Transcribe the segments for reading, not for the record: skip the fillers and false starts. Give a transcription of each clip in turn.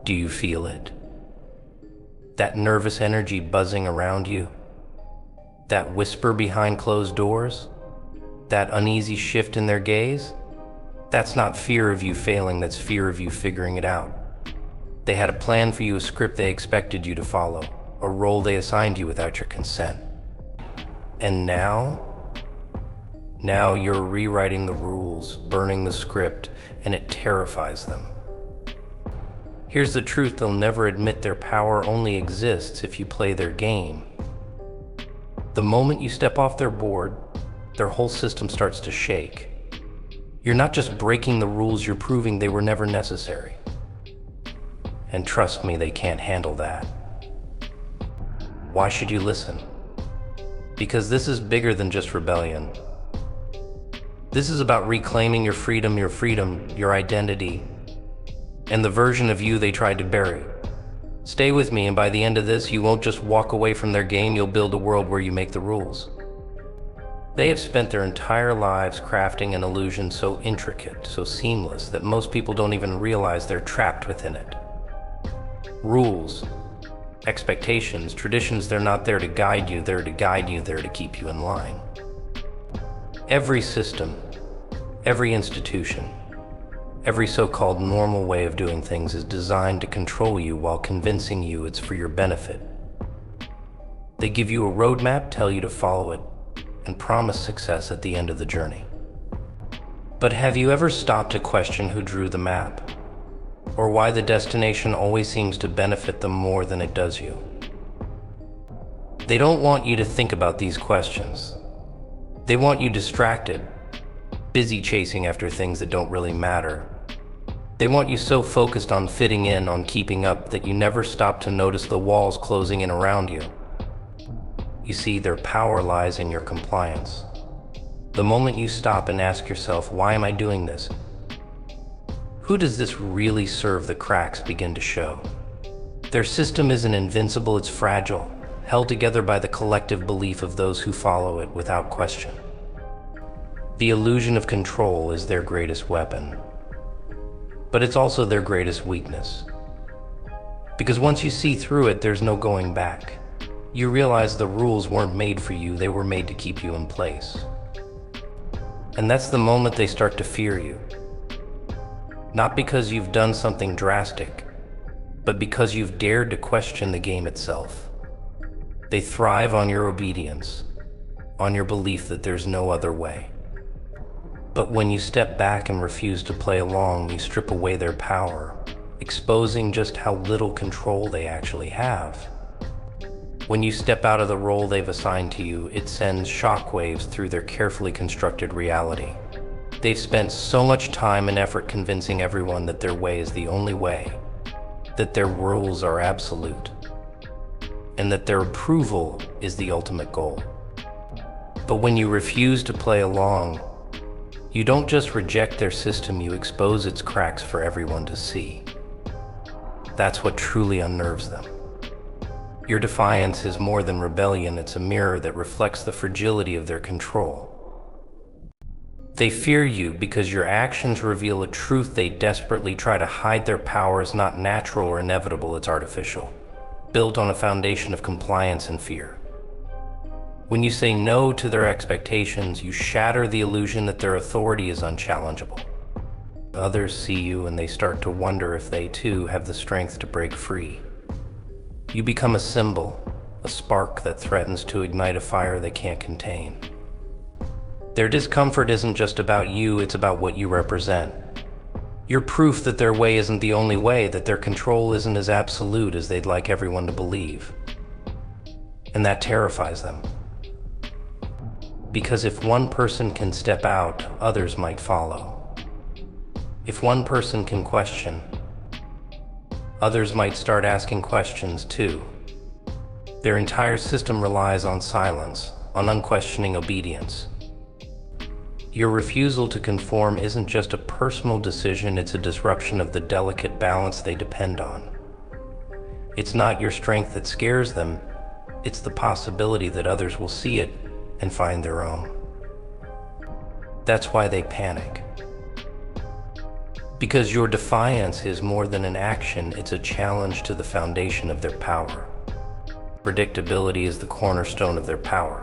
Do you feel it? That nervous energy buzzing around you? That whisper behind closed doors? That uneasy shift in their gaze? That's not fear of you failing, that's fear of you figuring it out. They had a plan for you, a script they expected you to follow, a role they assigned you without your consent. And now you're rewriting the rules, burning the script, and it terrifies them. Here's the truth: they'll never admit their power only exists if you play their game. The moment you step off their board, their whole system starts to shake. You're not just breaking the rules, you're proving they were never necessary. And trust me, they can't handle that. Why should you listen? Because this is bigger than just rebellion. This is about reclaiming your freedom, your identity, and the version of you they tried to bury. Stay with me, and by the end of this, you won't just walk away from their game, you'll build a world where you make the rules. They have spent their entire lives crafting an illusion so intricate, so seamless, that most people don't even realize they're trapped within it. Rules, expectations, traditions, they're not there to guide you, they're to guide you, they're to keep you in line. Every system, every institution, every so-called normal way of doing things is designed to control you while convincing you it's for your benefit. They give you a roadmap, tell you to follow it, and promise success at the end of the journey. But have you ever stopped to question who drew the map? Or why the destination always seems to benefit them more than it does you? They don't want you to think about these questions. They want you distracted, busy chasing after things that don't really matter. They want you so focused on fitting in, on keeping up, that you never stop to notice the walls closing in around you. You see, their power lies in your compliance. The moment you stop and ask yourself, why am I doing this? Who does this really serve? The cracks begin to show. Their system isn't invincible, it's fragile, held together by the collective belief of those who follow it without question. The illusion of control is their greatest weapon, but it's also their greatest weakness. Because once you see through it, there's no going back. You realize the rules weren't made for you, they were made to keep you in place. And that's the moment they start to fear you. Not because you've done something drastic, but because you've dared to question the game itself. They thrive on your obedience, on your belief that there's no other way. But when you step back and refuse to play along, you strip away their power, exposing just how little control they actually have. When you step out of the role they've assigned to you, it sends shockwaves through their carefully constructed reality. They've spent so much time and effort convincing everyone that their way is the only way, that their rules are absolute, and that their approval is the ultimate goal. But when you refuse to play along, you don't just reject their system, you expose its cracks for everyone to see. That's what truly unnerves them. Your defiance is more than rebellion, it's a mirror that reflects the fragility of their control. They fear you because your actions reveal a truth they desperately try to hide. Their power is not natural or inevitable, it's artificial, built on a foundation of compliance and fear. When you say no to their expectations, you shatter the illusion that their authority is unchallengeable. Others see you and they start to wonder if they too have the strength to break free. You become a symbol, a spark that threatens to ignite a fire they can't contain. Their discomfort isn't just about you, it's about what you represent. You're proof that their way isn't the only way, that their control isn't as absolute as they'd like everyone to believe. And that terrifies them. Because if one person can step out, others might follow. If one person can question, others might start asking questions too. Their entire system relies on silence, on unquestioning obedience. Your refusal to conform isn't just a personal decision, it's a disruption of the delicate balance they depend on. It's not your strength that scares them, it's the possibility that others will see it and find their own. That's why they panic. Because your defiance is more than an action, it's a challenge to the foundation of their power. Predictability is the cornerstone of their power.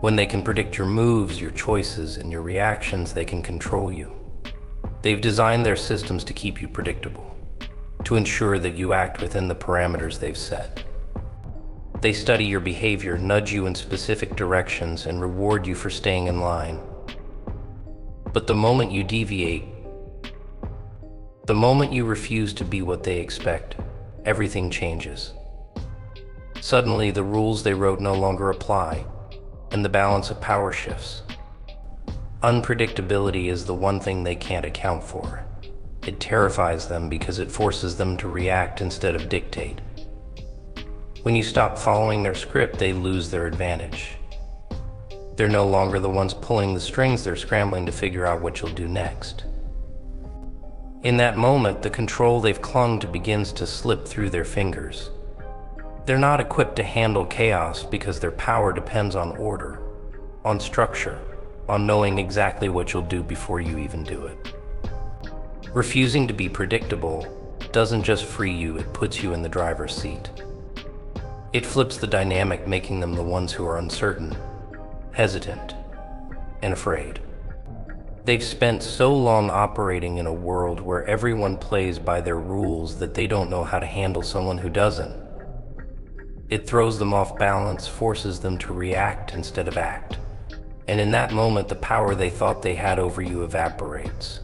When they can predict your moves, your choices, and your reactions, they can control you. They've designed their systems to keep you predictable, to ensure that you act within the parameters they've set. They study your behavior, nudge you in specific directions, and reward you for staying in line. But the moment you deviate, the moment you refuse to be what they expect, everything changes. Suddenly, the rules they wrote no longer apply, and the balance of power shifts. Unpredictability is the one thing they can't account for. It terrifies them because it forces them to react instead of dictate. When you stop following their script, they lose their advantage. They're no longer the ones pulling the strings, they're scrambling to figure out what you'll do next. In that moment, the control they've clung to begins to slip through their fingers. They're not equipped to handle chaos because their power depends on order, on structure, on knowing exactly what you'll do before you even do it. Refusing to be predictable doesn't just free you, it puts you in the driver's seat. It flips the dynamic, making them the ones who are uncertain, hesitant, and afraid. They've spent so long operating in a world where everyone plays by their rules that they don't know how to handle someone who doesn't. It throws them off balance, forces them to react instead of act. And in that moment, the power they thought they had over you evaporates.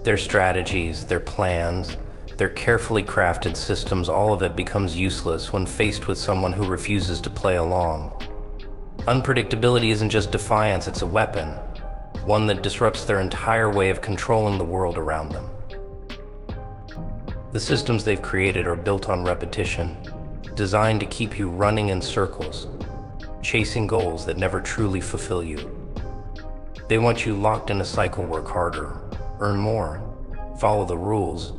Their strategies, their plans, their carefully crafted systems, all of it becomes useless when faced with someone who refuses to play along. Unpredictability isn't just defiance, it's a weapon. One that disrupts their entire way of controlling the world around them. The systems they've created are built on repetition, designed to keep you running in circles, chasing goals that never truly fulfill you. They want you locked in a cycle: work harder, earn more, follow the rules,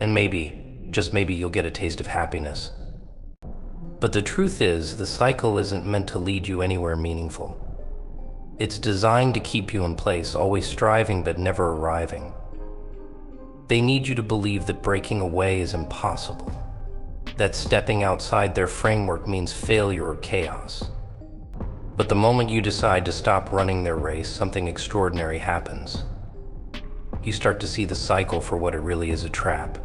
and maybe, just maybe, you'll get a taste of happiness. But the truth is, the cycle isn't meant to lead you anywhere meaningful. It's designed to keep you in place, always striving but never arriving. They need you to believe that breaking away is impossible, that stepping outside their framework means failure or chaos. But the moment you decide to stop running their race, something extraordinary happens. You start to see the cycle for what it really is: a trap.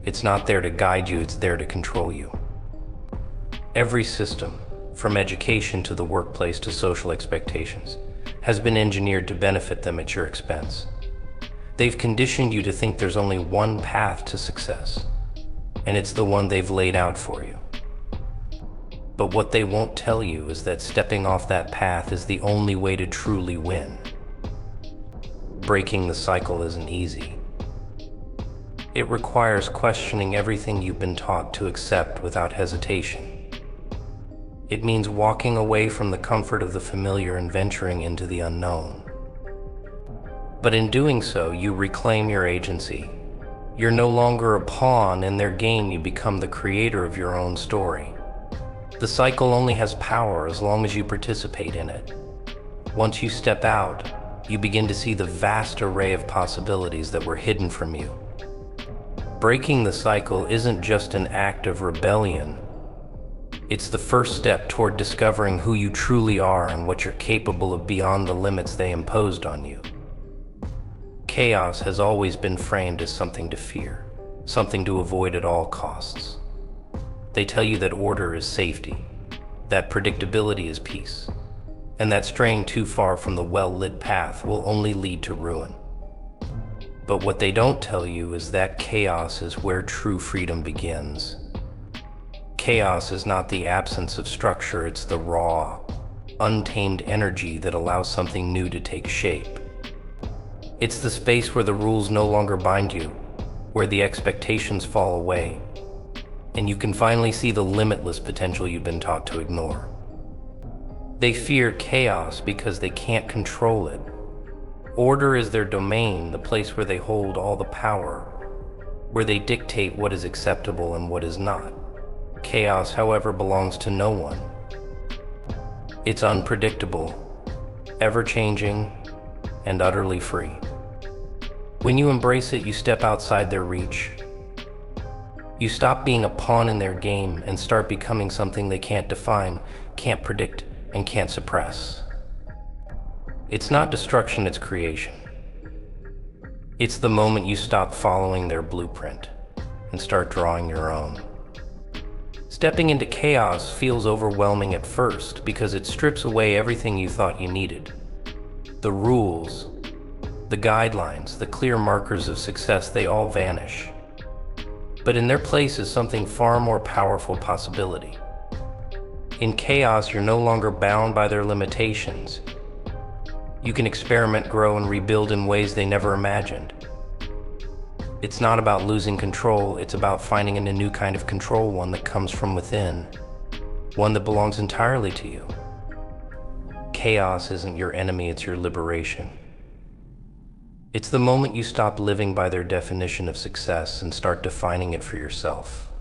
It's not there to guide you, it's there to control you. Every system, from education to the workplace to social expectations, has been engineered to benefit them at your expense. They've conditioned you to think there's only one path to success, and it's the one they've laid out for you. But what they won't tell you is that stepping off that path is the only way to truly win. Breaking the cycle isn't easy. It requires questioning everything you've been taught to accept without hesitation. It means walking away from the comfort of the familiar and venturing into the unknown. But in doing so, you reclaim your agency. You're no longer a pawn in their game, you become the creator of your own story. The cycle only has power as long as you participate in it. Once you step out, you begin to see the vast array of possibilities that were hidden from you. Breaking the cycle isn't just an act of rebellion. It's the first step toward discovering who you truly are and what you're capable of beyond the limits they imposed on you. Chaos has always been framed as something to fear, something to avoid at all costs. They tell you that order is safety, that predictability is peace, and that straying too far from the well-lit path will only lead to ruin. But what they don't tell you is that chaos is where true freedom begins. Chaos is not the absence of structure, it's the raw, untamed energy that allows something new to take shape. It's the space where the rules no longer bind you, where the expectations fall away, and you can finally see the limitless potential you've been taught to ignore. They fear chaos because they can't control it. Order is their domain, the place where they hold all the power, where they dictate what is acceptable and what is not. Chaos, however, belongs to no one. It's unpredictable, ever-changing, and utterly free. When you embrace it, you step outside their reach. You stop being a pawn in their game and start becoming something they can't define, can't predict, and can't suppress. It's not destruction, it's creation. It's the moment you stop following their blueprint and start drawing your own. Stepping into chaos feels overwhelming at first because it strips away everything you thought you needed. The rules, the guidelines, the clear markers of success, they all vanish. But in their place is something far more powerful possibility. In chaos, you're no longer bound by their limitations. You can experiment, grow, and rebuild in ways they never imagined. It's not about losing control, it's about finding a new kind of control, one that comes from within, one that belongs entirely to you. Chaos isn't your enemy, it's your liberation. It's the moment you stop living by their definition of success and start defining it for yourself.